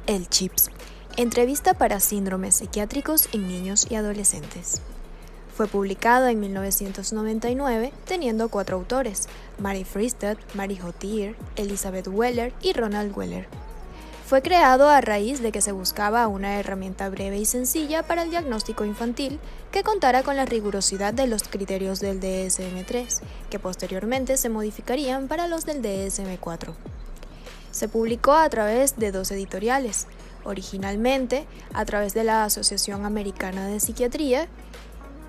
El CHIPS, entrevista para síndromes psiquiátricos en niños y adolescentes. Fue publicado en 1999, teniendo 4 autores: Mary Freestad, Mary Jotier, Elizabeth Weller y Ronald Weller. Fue creado a raíz de que se buscaba una herramienta breve y sencilla para el diagnóstico infantil que contara con la rigurosidad de los criterios del DSM-3, que posteriormente se modificarían para los del DSM-4. Se publicó a través de 2 editoriales, originalmente a través de la Asociación Americana de Psiquiatría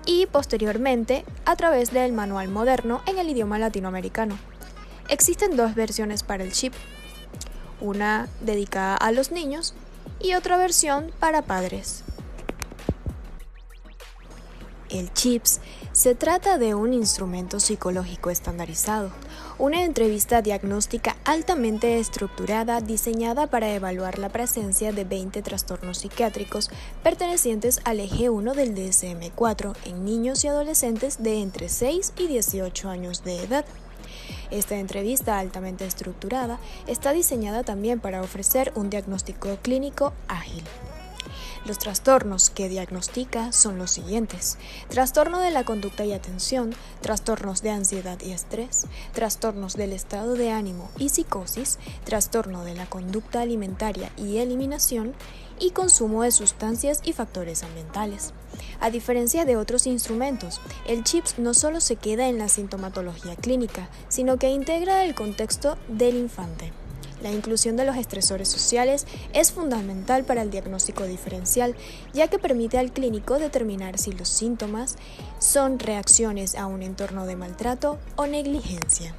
y posteriormente a través del Manual Moderno en el idioma latinoamericano. Existen 2 versiones para el CHIP, una dedicada a los niños y otra versión para padres. El CHIPS se trata de un instrumento psicológico estandarizado, una entrevista diagnóstica altamente estructurada diseñada para evaluar la presencia de 20 trastornos psiquiátricos pertenecientes al eje 1 del DSM-4 en niños y adolescentes de entre 6 y 18 años de edad. Esta entrevista altamente estructurada está diseñada también para ofrecer un diagnóstico clínico ágil. Los trastornos que diagnostica son los siguientes: trastorno de la conducta y atención, trastornos de ansiedad y estrés, trastornos del estado de ánimo y psicosis, trastorno de la conducta alimentaria y eliminación, y consumo de sustancias y factores ambientales. A diferencia de otros instrumentos, el CHIPS no solo se queda en la sintomatología clínica, sino que integra el contexto del infante. La inclusión de los estresores sociales es fundamental para el diagnóstico diferencial, ya que permite al clínico determinar si los síntomas son reacciones a un entorno de maltrato o negligencia.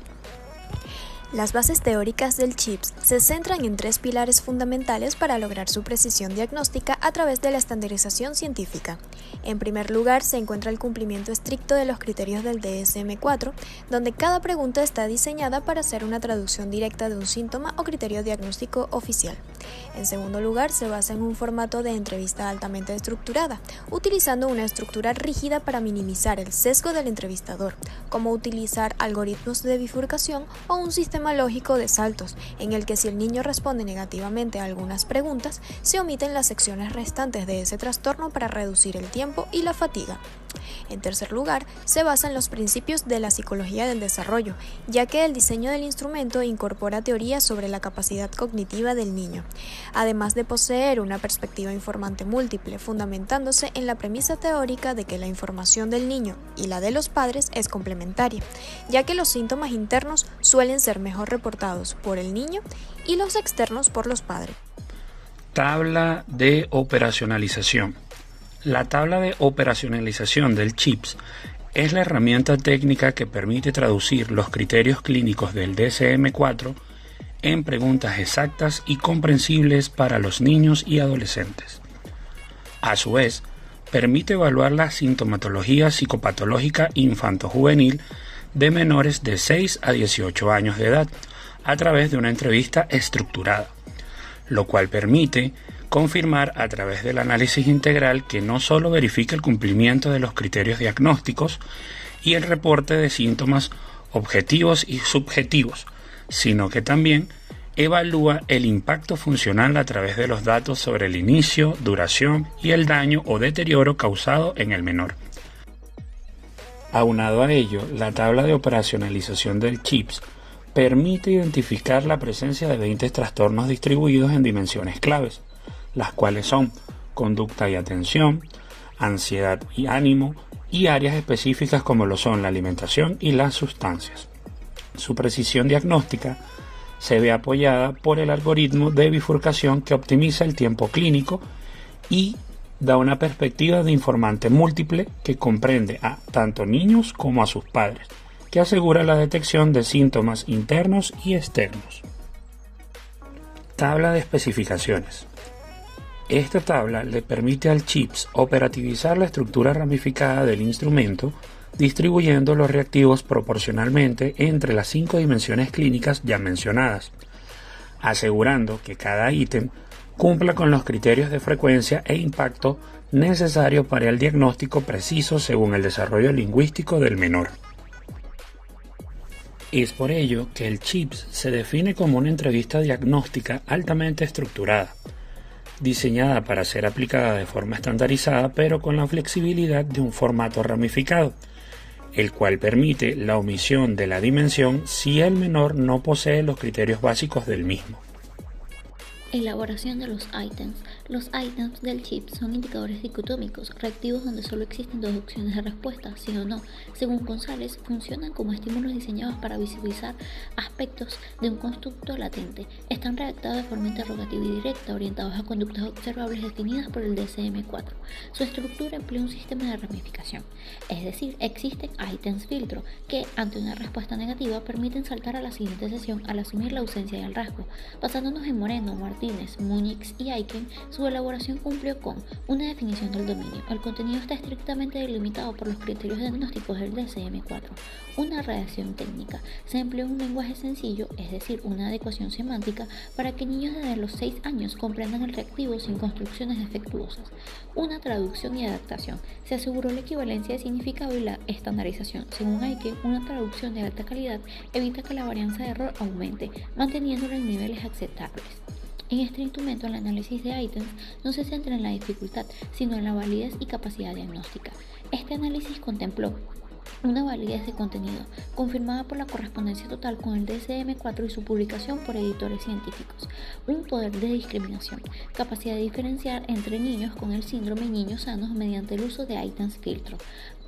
Las bases teóricas del CHIPS se centran en 3 pilares fundamentales para lograr su precisión diagnóstica a través de la estandarización científica. En primer lugar, se encuentra el cumplimiento estricto de los criterios del DSM-4, donde cada pregunta está diseñada para hacer una traducción directa de un síntoma o criterio diagnóstico oficial. En segundo lugar, se basa en un formato de entrevista altamente estructurada, utilizando una estructura rígida para minimizar el sesgo del entrevistador, como utilizar algoritmos de bifurcación o un sistema lógico de saltos, en el que si el niño responde negativamente a algunas preguntas, se omiten las secciones restantes de ese trastorno para reducir el tiempo y la fatiga. En tercer lugar, se basa en los principios de la psicología del desarrollo, ya que el diseño del instrumento incorpora teorías sobre la capacidad cognitiva del niño, además de poseer una perspectiva informante múltiple, fundamentándose en la premisa teórica de que la información del niño y la de los padres es complementaria, ya que los síntomas internos suelen ser mejor reportados por el niño y los externos por los padres. Tabla de operacionalización. La tabla de operacionalización del CHIPS es la herramienta técnica que permite traducir los criterios clínicos del DSM-4 en preguntas exactas y comprensibles para los niños y adolescentes. A su vez, permite evaluar la sintomatología psicopatológica infanto-juvenil de menores de 6 a 18 años de edad a través de una entrevista estructurada, lo cual permite confirmar a través del análisis integral que no solo verifica el cumplimiento de los criterios diagnósticos y el reporte de síntomas objetivos y subjetivos, sino que también evalúa el impacto funcional a través de los datos sobre el inicio, duración y el daño o deterioro causado en el menor. Aunado a ello, la tabla de operacionalización del CHIPS permite identificar la presencia de 20 trastornos distribuidos en dimensiones claves, las cuales son conducta y atención, ansiedad y ánimo, y áreas específicas como lo son la alimentación y las sustancias. Su precisión diagnóstica se ve apoyada por el algoritmo de bifurcación que optimiza el tiempo clínico y da una perspectiva de informante múltiple que comprende a tanto niños como a sus padres, que asegura la detección de síntomas internos y externos. Tabla de especificaciones. Esta tabla le permite al CHIPS operativizar la estructura ramificada del instrumento, distribuyendo los reactivos proporcionalmente entre las 5 dimensiones clínicas ya mencionadas, asegurando que cada ítem cumpla con los criterios de frecuencia e impacto necesarios para el diagnóstico preciso según el desarrollo lingüístico del menor. Es por ello que el CHIPS se define como una entrevista diagnóstica altamente estructurada, diseñada para ser aplicada de forma estandarizada, pero con la flexibilidad de un formato ramificado, el cual permite la omisión de la dimensión si el menor no posee los criterios básicos del mismo. Elaboración de los ítems. Los ítems del chip son indicadores dicotómicos, reactivos donde solo existen dos opciones de respuesta, sí o no. Según González, funcionan como estímulos diseñados para visibilizar aspectos de un constructo latente. Están redactados de forma interrogativa y directa, orientados a conductas observables definidas por el DSM-4. Su estructura emplea un sistema de ramificación, es decir, existen ítems filtro que, ante una respuesta negativa, permiten saltar a la siguiente sesión al asumir la ausencia del rasgo. Basándonos en Moreno, Martínez, Múnich y Aiken, su elaboración cumplió con una definición del dominio. El contenido está estrictamente delimitado por los criterios diagnósticos del DSM-4. Una redacción técnica. Se empleó un lenguaje sencillo, es decir, una adecuación semántica, para que niños desde los 6 años comprendan el reactivo sin construcciones defectuosas. Una traducción y adaptación. Se aseguró la equivalencia de significado y la estandarización. Según Aiken, una traducción de alta calidad evita que la varianza de error aumente, manteniéndola en niveles aceptables. En este instrumento, el análisis de ítems no se centra en la dificultad, sino en la validez y capacidad diagnóstica. Este análisis contempló una validez de contenido, confirmada por la correspondencia total con el DSM-4 y su publicación por editores científicos, un poder de discriminación, capacidad de diferenciar entre niños con el síndrome y niños sanos mediante el uso de ítems filtro,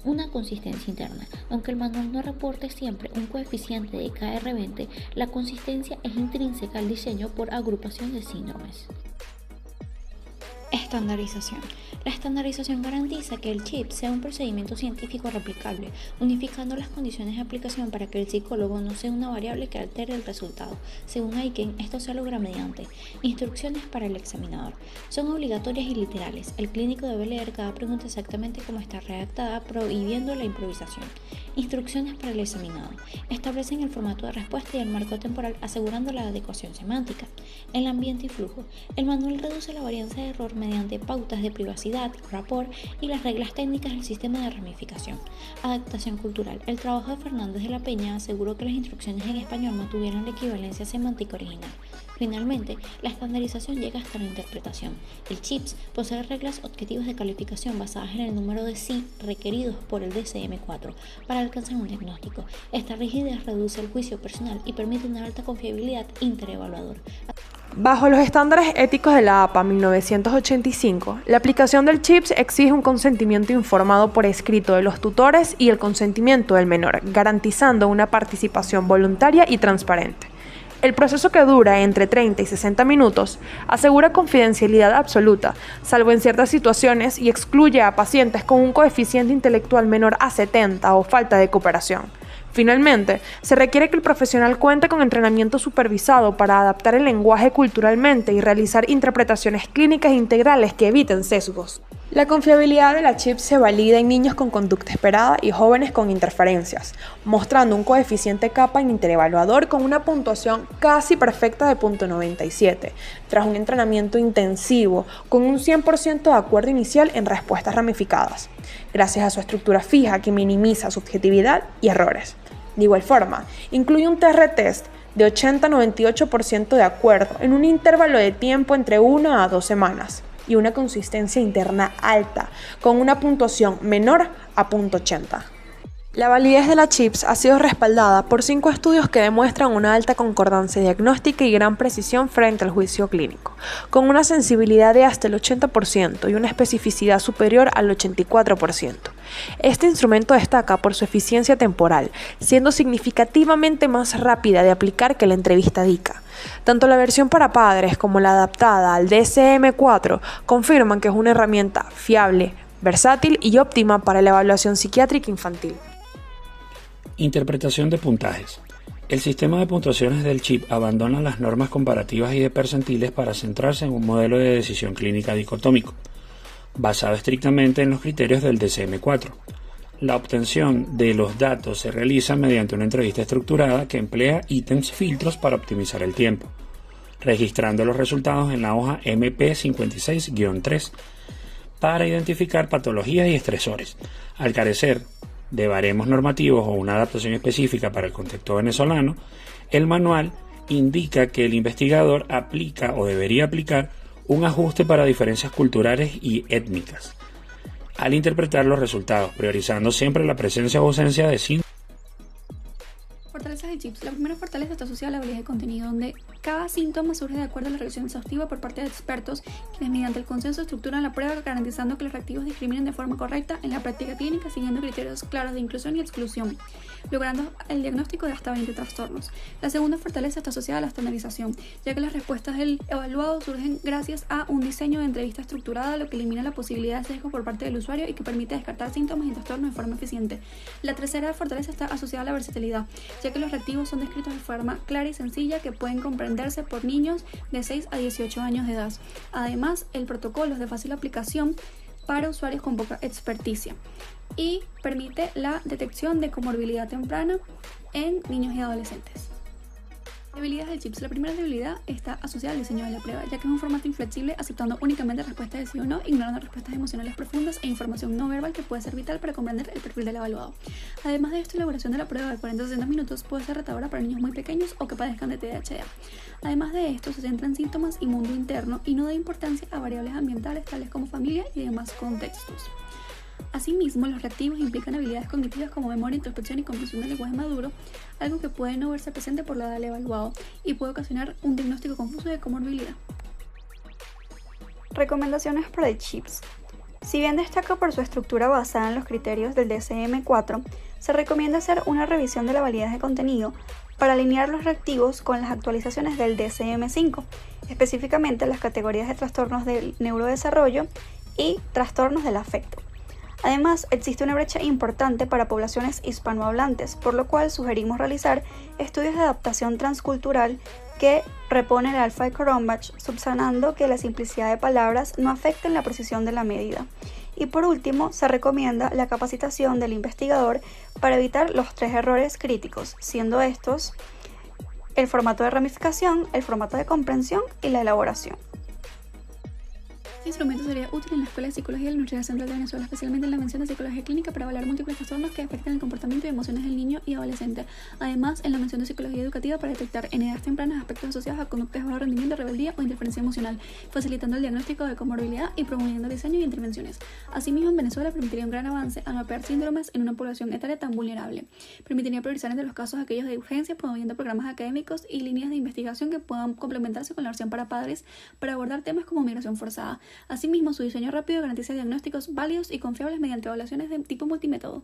una consistencia interna. Aunque el manual no reporte siempre un coeficiente de KR20, la consistencia es intrínseca al diseño por agrupación de síndromes. Estandarización. La estandarización garantiza que el chip sea un procedimiento científico replicable, unificando las condiciones de aplicación para que el psicólogo no sea una variable que altere el resultado. Según Aiken, esto se logra mediante instrucciones para el examinador. Son obligatorias y literales. El clínico debe leer cada pregunta exactamente como está redactada, prohibiendo la improvisación. Instrucciones para el examinador. Establecen el formato de respuesta y el marco temporal, asegurando la adecuación semántica. El ambiente y flujo. El manual reduce la varianza de error mediante pautas de privacidad, rapport y las reglas técnicas del sistema de ramificación. Adaptación cultural. El trabajo de Fernández de la Peña aseguró que las instrucciones en español mantuvieron la equivalencia semántica original. Finalmente, la estandarización llega hasta la interpretación. El CHIPS posee reglas objetivas de calificación basadas en el número de sí requeridos por el DSM-4 para alcanzar un diagnóstico. Esta rigidez reduce el juicio personal y permite una alta confiabilidad interevaluador. Bajo los estándares éticos de la APA 1985, la aplicación del CHIPS exige un consentimiento informado por escrito de los tutores y el consentimiento del menor, garantizando una participación voluntaria y transparente. El proceso, que dura entre 30 y 60 minutos, asegura confidencialidad absoluta, salvo en ciertas situaciones, y excluye a pacientes con un coeficiente intelectual menor a 70 o falta de cooperación. Finalmente, se requiere que el profesional cuente con entrenamiento supervisado para adaptar el lenguaje culturalmente y realizar interpretaciones clínicas integrales que eviten sesgos. La confiabilidad de la CHIPS se valida en niños con conducta esperada y jóvenes con interferencias, mostrando un coeficiente kappa interevaluador con una puntuación casi perfecta de .97, tras un entrenamiento intensivo con un 100% de acuerdo inicial en respuestas ramificadas, gracias a su estructura fija que minimiza subjetividad y errores. De igual forma, incluye un TR-test de 80-98% de acuerdo en un intervalo de tiempo entre 1 a 2 semanas y una consistencia interna alta, con una puntuación menor a .80. La validez de la CHIPS ha sido respaldada por 5 estudios que demuestran una alta concordancia diagnóstica y gran precisión frente al juicio clínico, con una sensibilidad de hasta el 80% y una especificidad superior al 84%. Este instrumento destaca por su eficiencia temporal, siendo significativamente más rápida de aplicar que la entrevista DICA. Tanto la versión para padres como la adaptada al DSM-4 confirman que es una herramienta fiable, versátil y óptima para la evaluación psiquiátrica infantil. Interpretación de puntajes. El sistema de puntuaciones del CHIP abandona las normas comparativas y de percentiles para centrarse en un modelo de decisión clínica dicotómico, basado estrictamente en los criterios del DSM-4. La obtención de los datos se realiza mediante una entrevista estructurada que emplea ítems filtros para optimizar el tiempo, registrando los resultados en la hoja MP56-3 para identificar patologías y estresores. Al carecer de baremos normativos o una adaptación específica para el contexto venezolano, el manual indica que el investigador aplica o debería aplicar un ajuste para diferencias culturales y étnicas, al interpretar los resultados, priorizando siempre la presencia o ausencia de síntomas. Fortalezas del CHIPS. La primera fortaleza está asociada a la validez de contenido, donde cada síntoma surge de acuerdo a la revisión exhaustiva por parte de expertos, quienes mediante el consenso estructuran la prueba garantizando que los reactivos discriminen de forma correcta en la práctica clínica siguiendo criterios claros de inclusión y exclusión, logrando el diagnóstico de hasta 20 trastornos. La segunda fortaleza está asociada a la estandarización, ya que las respuestas del evaluado surgen gracias a un diseño de entrevista estructurada, lo que elimina la posibilidad de sesgo por parte del usuario y que permite descartar síntomas y trastornos de forma eficiente. La tercera fortaleza está asociada a la versatilidad, ya que los reactivos son descritos de forma clara y sencilla que pueden comprenderse por niños de 6 a 18 años de edad. Además, el protocolo es de fácil aplicación para usuarios con poca experticia y permite la detección de comorbilidad temprana en niños y adolescentes. Debilidades del CHIPS. La primera debilidad está asociada al diseño de la prueba, ya que es un formato inflexible aceptando únicamente respuestas de sí o no, ignorando respuestas emocionales profundas e información no verbal que puede ser vital para comprender el perfil del evaluado. Además de esto, la elaboración de la prueba de 40 a 60 minutos puede ser retadora para niños muy pequeños o que padezcan de TDAH. Además de esto, se centra en síntomas y mundo interno y no da importancia a variables ambientales tales como familia y demás contextos. Asimismo, los reactivos implican habilidades cognitivas como memoria, introspección y comprensión del lenguaje maduro, algo que puede no verse presente por la edad del evaluado y puede ocasionar un diagnóstico confuso de comorbilidad. Recomendaciones para el CHIPS. Si bien destaca por su estructura basada en los criterios del DSM-4, se recomienda hacer una revisión de la validez de contenido para alinear los reactivos con las actualizaciones del DSM-5, específicamente las categorías de trastornos del neurodesarrollo y trastornos del afecto. Además, existe una brecha importante para poblaciones hispanohablantes, por lo cual sugerimos realizar estudios de adaptación transcultural que repone el alfa de Cronbach, subsanando que la simplicidad de palabras no afecten la precisión de la medida. Y por último, se recomienda la capacitación del investigador para evitar los 3 errores críticos, siendo estos el formato de ramificación, el formato de comprensión y la elaboración. Este instrumento sería útil en la Escuela de Psicología de la Universidad Central de Venezuela, especialmente en la mención de Psicología Clínica para evaluar múltiples trastornos que afectan el comportamiento y emociones del niño y adolescente. Además, en la mención de Psicología Educativa para detectar en edades tempranas aspectos asociados a conductas de bajo rendimiento, rebeldía o interferencia emocional, facilitando el diagnóstico de comorbilidad y promoviendo el diseño y intervenciones. Asimismo, en Venezuela permitiría un gran avance al mapear síndromes en una población etaria tan vulnerable. Permitiría priorizar entre los casos aquellos de urgencia, promoviendo programas académicos y líneas de investigación que puedan complementarse con la versión para padres para abordar temas como migración forzada. Asimismo, su diseño rápido garantiza diagnósticos válidos y confiables mediante evaluaciones de tipo multimétodo.